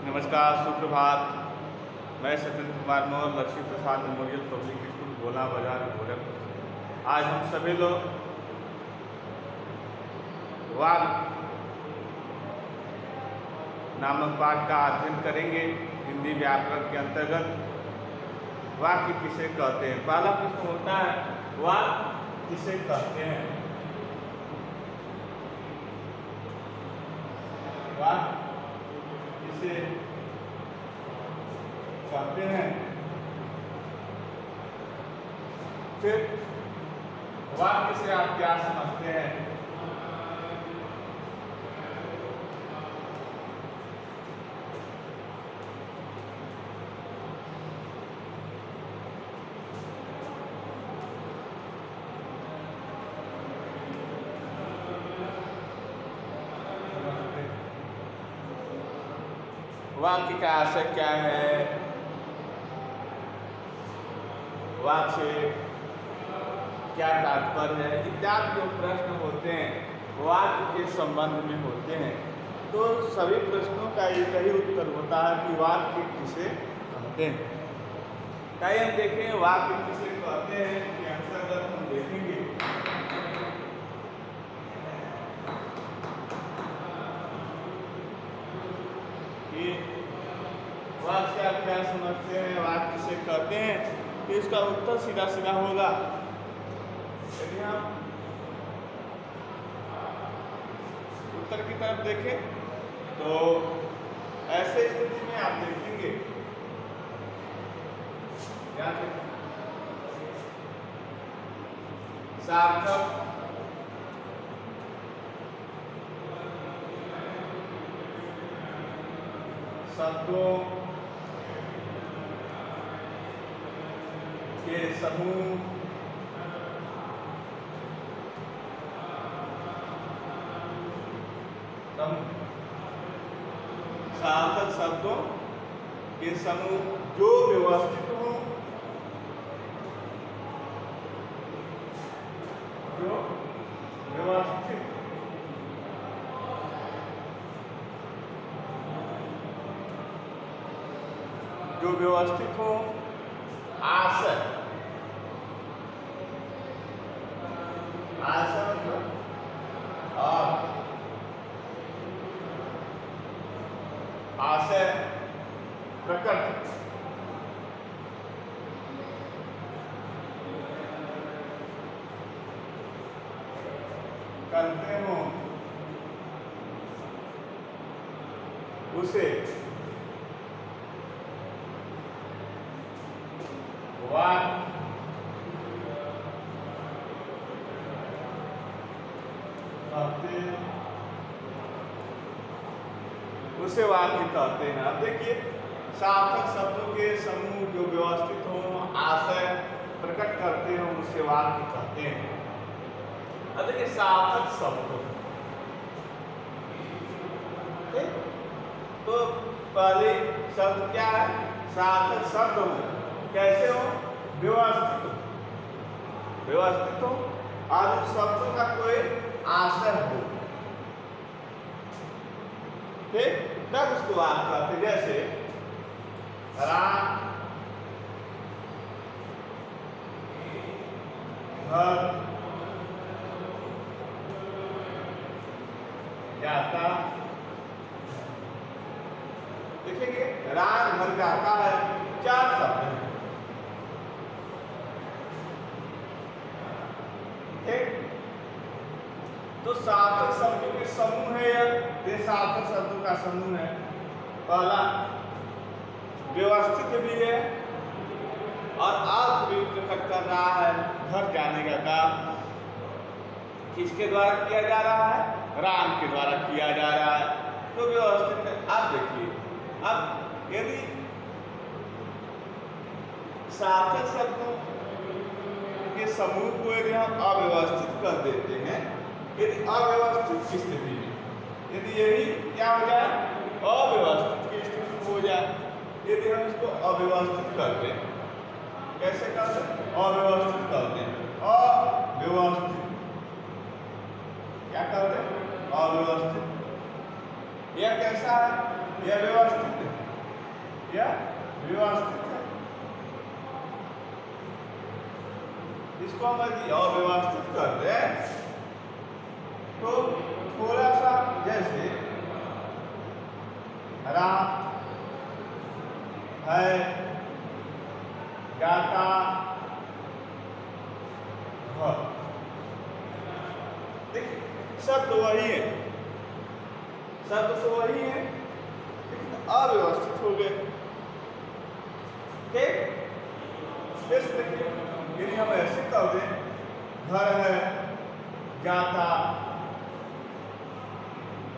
नमस्कार, सुप्रभात। मैं सत्येंद्र कुमार मौर्य, लक्ष्मी प्रसाद मेमोरियल पब्लिक स्कूल भोला बाजार गोरखपुर से। आज हम सभी लोग वाक्य नामक पाठ का अध्ययन करेंगे। हिंदी व्याकरण के अंतर्गत वाक्य किसे कहते हैं। पहला प्रश्न होता है वाक्य किसे कहते हैं। वाक्य किसे कहते हैं। फिर वाक्य से आप क्या समझते हैं। वाक्य का आशय क्या है, वाक्य से क्या तात्पर्य है, इत्यादि जो प्रश्न होते हैं वाक्य के संबंध में होते हैं। तो सभी प्रश्नों का एक ही उत्तर होता है कि वाक्य किसे कहते हैं। ताकि हम देखें वाक्य किसे कहते हैं के अंतर्गत हम देखेंगे कि वाक्य से आप क्या समझते हैं, वाक्य किसे कहते हैं। तो इसका उत्तर सीधा सीधा होगा। यदि हम उत्तर की तरफ देखें तो ऐसे स्थिति में आप देखेंगे सार्थक शब्दों के समूह सार्थक शब्दों के समूह जो व्यवस्थित हो, जो व्यवस्थित हो आशय और आशय प्रकट करते हो उसे वाक्य कहते हैं। अब देखिए सार्थक शब्दों के समूह जो व्यवस्थित हो, आशय प्रकट करते हो, उसे वाक्य कहते हैं। अब देखिए सार्थक शब्द तो पहले शब्द क्या है, सार्थक शब्द हो कैसे हो, व्यवस्थित हो और उन शब्दों का कोई आशय हो, ठीक, तब उसको वाक्य कहते। जैसे राम घर जाता, देखेंगे राम घर जाता है, चार शब्द हैं, ठीक। तो सार्थक शब्दों के समूह है, ये सार्थक शब्दों का समूह है। पहला व्यवस्थित भी है और अर्थ भी प्रकट कर रहा है। घर जाने का काम किसके द्वारा किया जा रहा है, राम के द्वारा किया जा रहा है, तो व्यवस्थित है। अब देखिए, अब यदि सार्थक शब्दों के समूह को यदि हम अव्यवस्थित कर देते हैं, यदि अव्यवस्थित की स्थिति में, यदि यही क्या हो जाए, अव्यवस्थित की स्थिति हो जाए, यदि हम इसको अव्यवस्थित कर दें, कैसे कर दें, अव्यवस्थित कर दें, अव्यवस्थित क्या कर दें, अव्यवस्थित। यह कैसा है, यह व्यवस्थित है। क्या व्यवस्थित है। इसको हम यदि अव्यवस्थित कर दें तो थोड़ा सा जैसे रात है, जाता घर, देखिए शब्द वही है, शब्द तो वही है लेकिन अव्यवस्थित हो गए। ठीक, देखिए यदि हम ऐसे कर दें घर है, जाता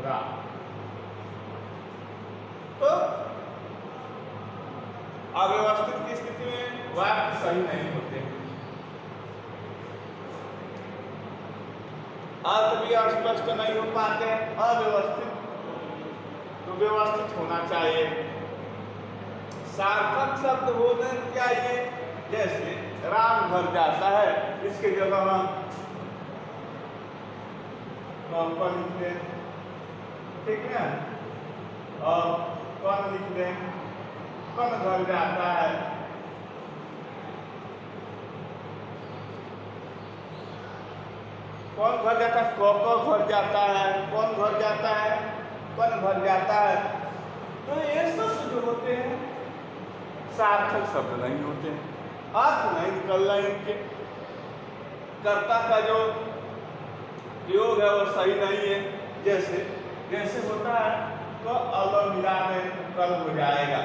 रात, तो अव्यवस्थित की स्थिति में वाक्य सही नहीं होते, अर्थ भी अस्पष्ट नहीं हो पाते, अव्यवस्थित, तो व्यवस्थित होना चाहिए। सार्थक शब्द होने चाहिए, जैसे राम घर जाता है, इसके जगह हम पर लिख दें, ठीक है, और कौन लिख दें, कौन घर जाता है, कौन घर जाता है, को घर जाता है, कौन घर जाता है, कौन घर जाता है। तो ये शब्द जो होते हैं सार्थक शब्द नहीं होते हैं, अर्थ नहीं निकल रहा है इनके, कर्ता का जो योग है वो सही नहीं है। जैसे जैसे होता है तो अगर मिला में कल हो जाएगा,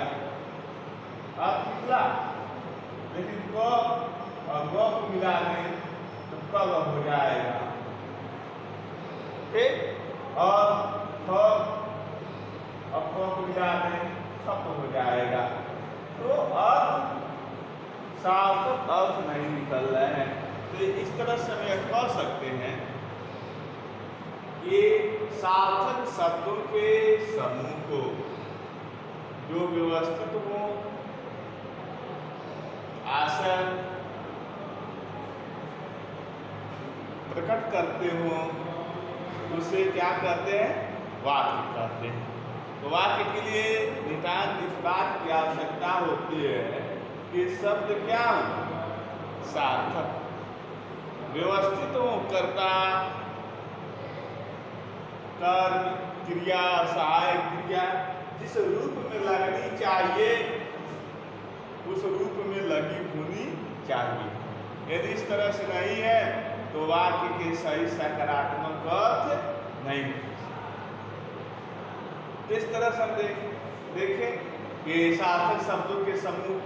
आप निकला, लेकिन क और ग को मिला में तो कल हो जाएगा, ठीक, और ख और क को मिला में खप हो जाएगा। तो अर्थ सार्थक अर्थ नहीं निकल रहे हैं। तो इस तरह से हम यह कह सकते हैं कि सार्थक शब्दों के समूह को जो व्यवस्थित हो, आशय प्रकट करते हो, उसे क्या कहते हैं, वाक्य कहते हैं। तो वाक्य के लिए नितांत इस बात की आवश्यकता होती है कि शब्द क्या हो, सार्थक, व्यवस्थित हो, कर्ता, कर्म, क्रिया, सहायक क्रिया जिस रूप में लगनी चाहिए उस रूप में लगी होनी चाहिए। यदि इस तरह से नहीं है तो वाक्य के सही सकारात्मक अर्थ नहीं। तो इस तरह से हम देखें कि सार्थक शब्दों के समूह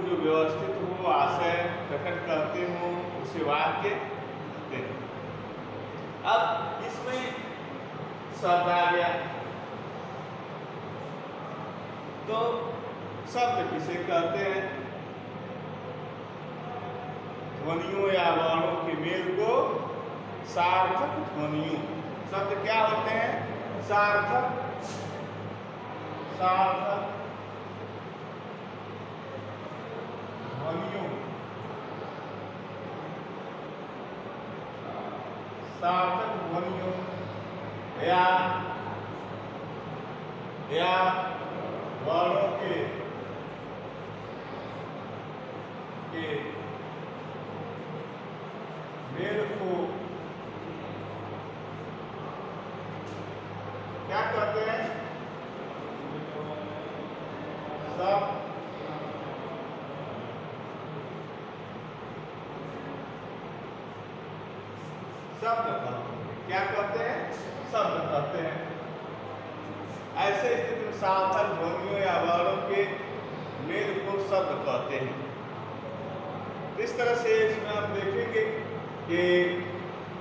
जो व्यवस्थित हो, आशय प्रकट करते हो, उसे वाक्य कहते हैं। अब इसमें शब्द आ गया, तो शब्द किसे कहते हैं, ध्वनियों या वर्णों के मेल को सार्थक ध्वनियों, शब्द क्या होते हैं, सार्थक ध्वनियों, सार्थक ध्वनियों या वर्णों के मेल को क्या कहते हैं, शब्द क्या कहते हैं, शब्द कहते हैं। ऐसे स्थिति में सार्थक ध्वनियों या वर्णों के मेल को शब्द कहते हैं। इस तरह से इसमें हम देखेंगे कि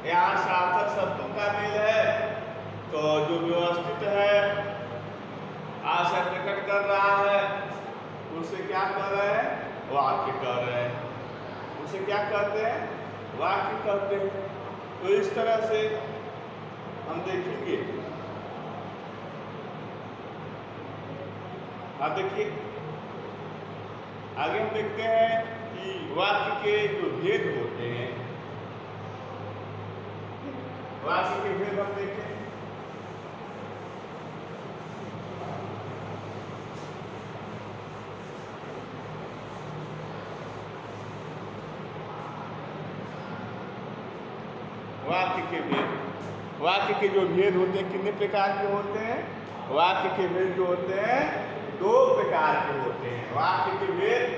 यहाँ सार्थक शब्दों का मेल है, तो जो व्यवस्थित है, आशय प्रकट कर रहा है, उसे क्या कर रहे हैं, वाक्य कर रहे हैं। उसे क्या कहते हैं, वाक्य कहते हैं। तो इस तरह से हम देखेंगे। आप देखिए आगे हम देखते हैं कि वाक्य के जो भेद होते हैं, वाक्य के भेद हम देखें। वाक्य के भेद। वाक्य के जो भेद होते हैं कितने प्रकार के होते हैं? वाक्य के भेद जो होते हैं 2 प्रकार के होते हैं। वाक्य के भेद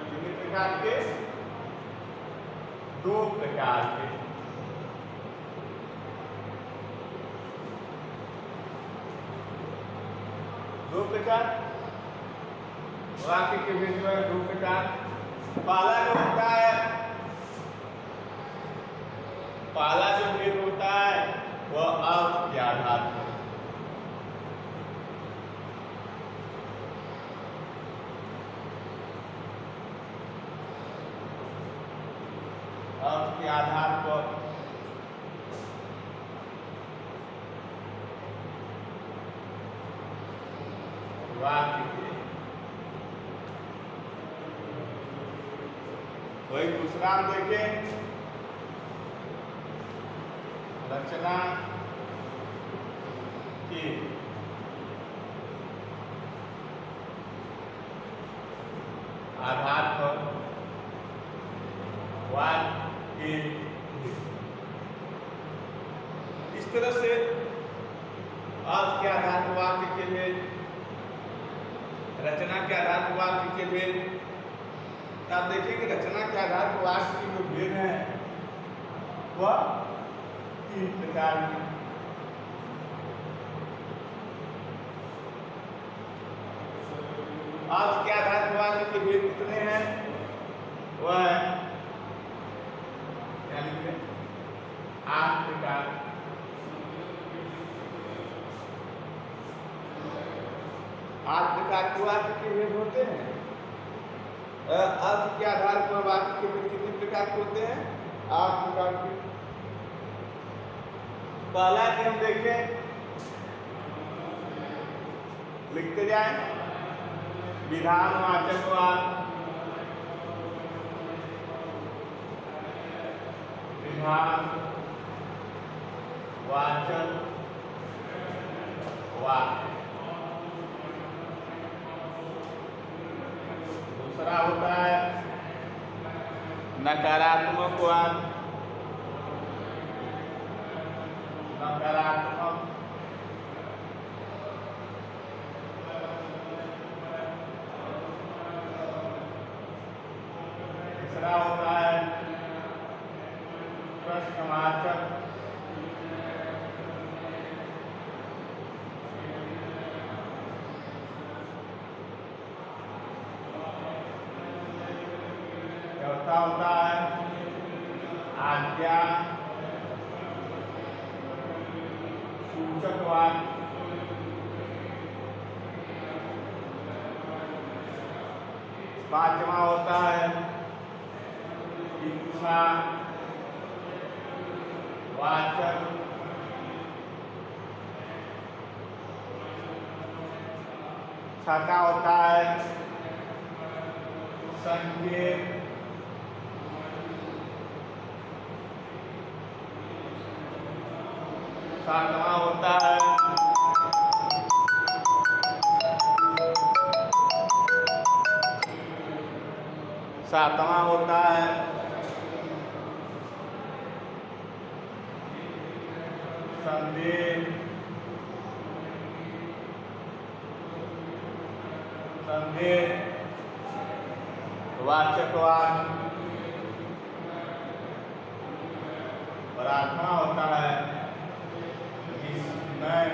कितने प्रकार के? 2 प्रकार के। दो प्रकार वाक्य के भेद जो है 2 प्रकार। पहला जो होता है, पहला जो भेद होता है वह अर्थ के आधार पर। अर्थ के आधार पर वाक्य के। वही दूसरा हम देखें, रचना के आधार पर वाक्य के। इस तरह से अर्थ के आधार पर वाक्य के भेद, रचना के आधार पर वाक्य के भेद। आप देखेंगे रचना के आधार पर वाक्य के जो भेद है वह 3 प्रकार के। अर्थ के आधार पर वाक्य के भेद कितने हैं? वह क्या लिखे? 8 प्रकार। आठ प्रकार के वाक्य के भेद होते हैं। अर्थ के आधार पर वाक्य के भेद कितने प्रकार के होते हैं? 8 प्रकार के। पहला कि हम देखें, लिखते जाएं, विधानवाचकवाद। विधानवाचक वाक्य। दूसरा होता है नकारात्मक वाक्य। नकारात्मक तीसरा होता है प्रश्नवाचक। चौथा होता है आज्ञा सूचक वाक्य। पांचवा होता है इच्छा वाचक। छठा होता है संकेत। सातवां होता है संदेश। वाचक वाक्य। और आठवां होता है विस्मय।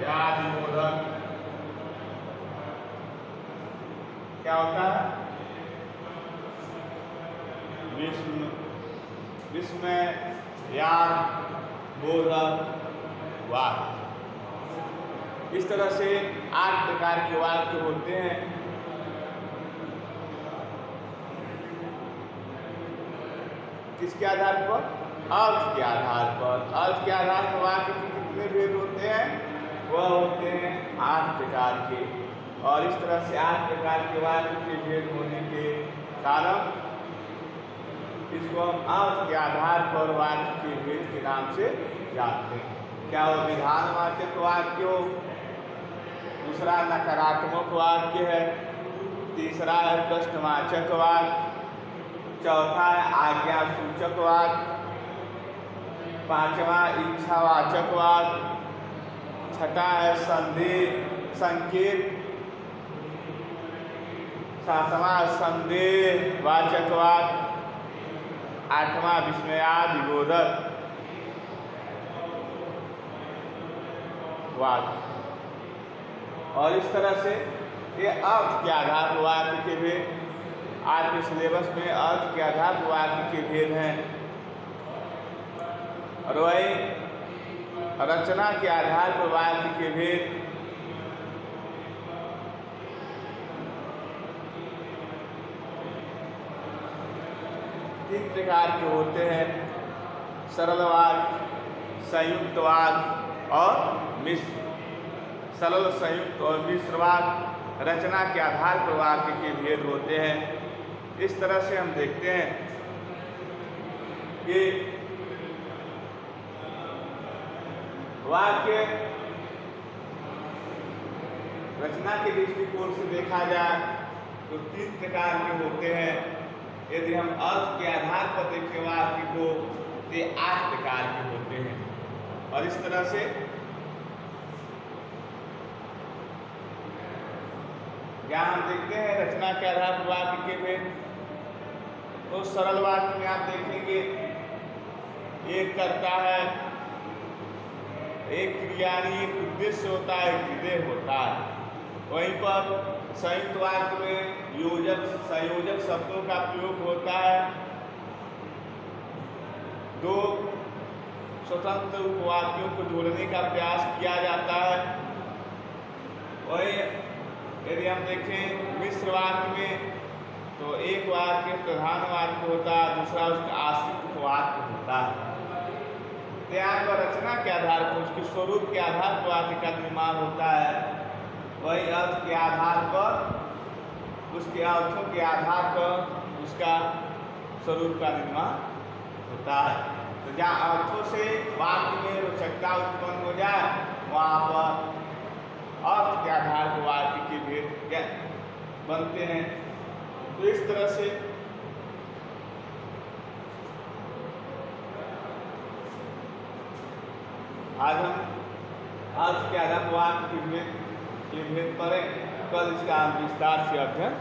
यादबोधक। क्या होता है? विस्मय, यादबोधक वाक्य। इस तरह से 8 प्रकार के वाक्य होते हैं। किसके आधार पर? अर्थ के आधार पर। अर्थ के आधार पर वाक्य के कितने भेद होते हैं? वह होते हैं 8 प्रकार के। और इस तरह से 8 प्रकार के वाक्य के भेद होने के कारण इसको हम अर्थ के आधार पर वाक्य के भेद के नाम से जानते हैं। क्या वो विधानवाचक वाक्य हो, दूसरा नकारात्मक वाक्य है, तीसरा है प्रश्नवाचक वाक्य, चौथा है आज्ञा सूचक वाक्य, पांचवा इच्छावाचक वाक्य, छठा है संदेह संकेत, सातवां संदेह वाचक वाक्य, आठवां विस्मयादिबोधक वाक्य। और इस तरह से ये अर्थ के आधार पर वाक्य के भेद, आज के सिलेबस में अर्थ के आधार पर वाक्य के भेद हैं। और वही रचना के आधार पर वाक्य के भेद, तीन प्रकार के होते हैं: सरल वाक्य, संयुक्त वाक्य और मिश्र। सरल, संयुक्त और मिश्र वाक्य रचना के आधार पर वाक्य के भेद होते हैं। इस तरह से हम देखते हैं कि वाक्य रचना के दृष्टिकोण से देखा जाए तो तीन प्रकार के होते हैं। यदि हम अर्थ के आधार पर देखें वाक्य को तो ये 8 प्रकार के होते हैं। और इस तरह से यहाँ हम देखते हैं रचना के आधार पर वाक्य के भेद। तो सरल वाक्य में आप देखेंगे एक कर्ता है, एक क्रिया एक उद्देश्य होता है, एक विधेय होता है। वहीं पर संयुक्त वाक्य में योजक संयोजक शब्दों का प्रयोग होता है, दो स्वतंत्र उपवाक्यों को जोड़ने का प्रयास किया जाता है। वही यदि हम देखें मिश्र वाक्य में तो एक वाक्य प्रधान वाक्य होता है, दूसरा उसका आश्रित वाक्य होता है। यहाँ पर रचना के आधार पर उसके स्वरूप के आधार पर वाक्य का निर्माण होता है। वही अर्थ के आधार पर उसके अर्थों के आधार पर उसका स्वरूप का निर्माण होता है। तो जहाँ अर्थों से वाक्य में रोचकता उत्पन्न हो जाए वहाँ पर अर्थ के आधार पर वाक्य के भेद बनते हैं। तो इस तरह से आज हम अर्थ के आधार पर वाक्य के भेद पढ़ें। कल इसका हम विस्तार से अध्ययन